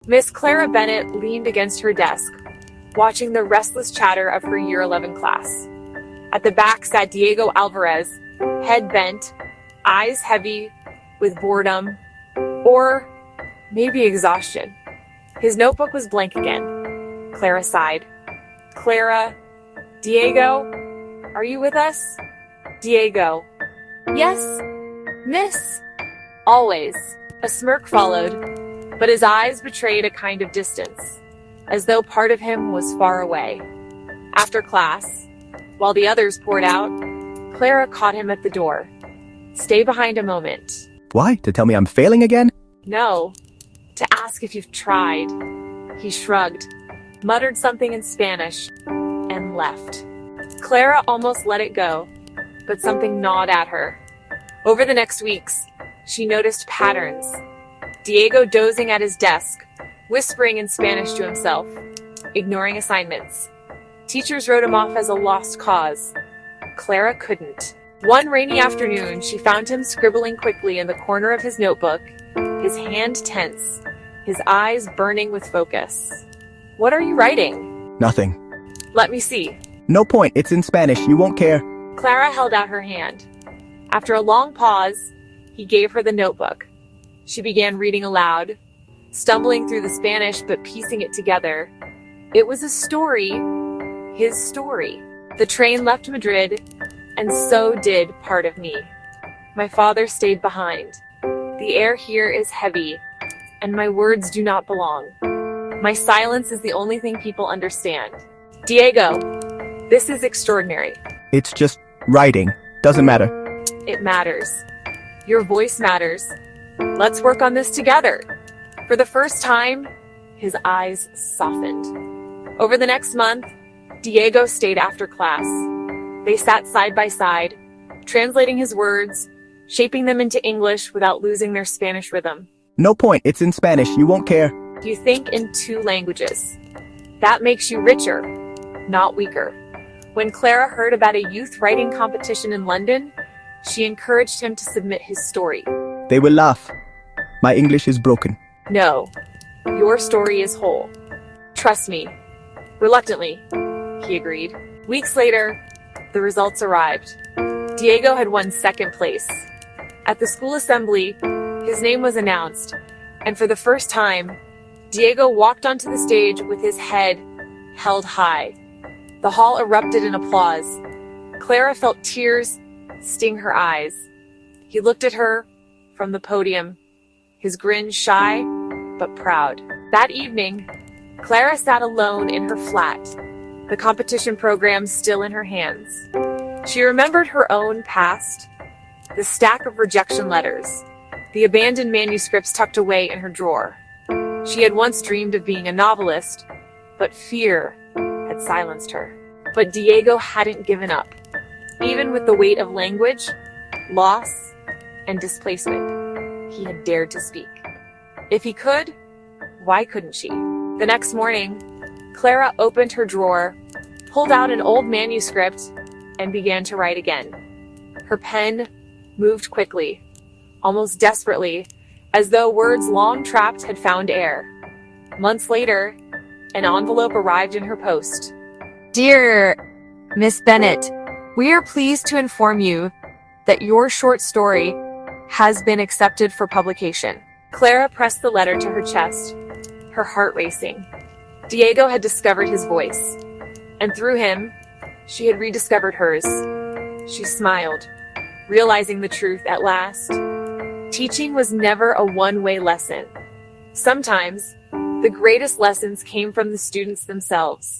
Miss Clara Bennett leaned against her desk, watching the restless chatter of her Year 11 class. At the back sat Diego Alvarez, head bent, eyes heavy with boredom, or maybe exhaustion. His notebook was blank again. Clara sighed. Clara, Diego, are you with us? Diego. Yes, miss. Always. A smirk followed, but his eyes betrayed a kind of distance, as though part of him was far away. After class, while the others poured out, Clara caught him at the door. Stay behind a moment. Why? To tell me I'm failing again? No, to ask if you've tried. He shrugged, muttered something in Spanish, and left. Clara almost let it go, but something gnawed at her. Over the next weeks, she noticed patterns. Diego dozing at his desk, whispering in Spanish to himself, ignoring assignments. Teachers wrote him off as a lost cause. Clara couldn't. One rainy afternoon, she found him scribbling quickly in the corner of his notebook, his hand tense, his eyes burning with focus. What are you writing? Nothing. Let me see. No point, it's in Spanish, you won't care. Clara held out her hand. After a long pause, he gave her the notebook. She began reading aloud, stumbling through the Spanish but piecing it together. It was a story, his story. The train left Madrid, and so did part of me. My father stayed behind. The air here is heavy, and my words do not belong. My silence is the only thing people understand. Diego, this is extraordinary. It's just writing. Doesn't matter. It matters. Your voice matters. Let's work on this together. For the first time, his eyes softened. Over the next month, Diego stayed after class. They sat side by side, translating his words, shaping them into English without losing their Spanish rhythm. No point, it's in Spanish, you won't care. You think in two languages. That makes you richer, not weaker. When Clara heard about a youth writing competition in London, she encouraged him to submit his story. They will laugh. My English is broken. No, your story is whole. Trust me. Reluctantly, he agreed. Weeks later, the results arrived. Diego had won second place. At the school assembly, his name was announced, and for the first time, Diego walked onto the stage with his head held high. The hall erupted in applause. Clara felt tears sting her eyes. He looked at her from the podium, his grin shy but proud. That evening, Clara sat alone in her flat, the competition program still in her hands. She remembered her own past, the stack of rejection letters, the abandoned manuscripts tucked away in her drawer. She had once dreamed of being a novelist, but fear had silenced her. But Diego hadn't given up. Even with the weight of language, loss, and displacement, he had dared to speak. If he could, why couldn't she? The next morning, Clara opened her drawer, pulled out an old manuscript, and began to write again. Her pen moved quickly, almost desperately, as though words long trapped had found air. Months later, an envelope arrived in her post. Dear Miss Bennett, we are pleased to inform you that your short story has been accepted for publication. Clara pressed the letter to her chest, her heart racing. Diego had discovered his voice, and through him, she had rediscovered hers. She smiled, realizing the truth at last. Teaching was never a one-way lesson. Sometimes, the greatest lessons came from the students themselves.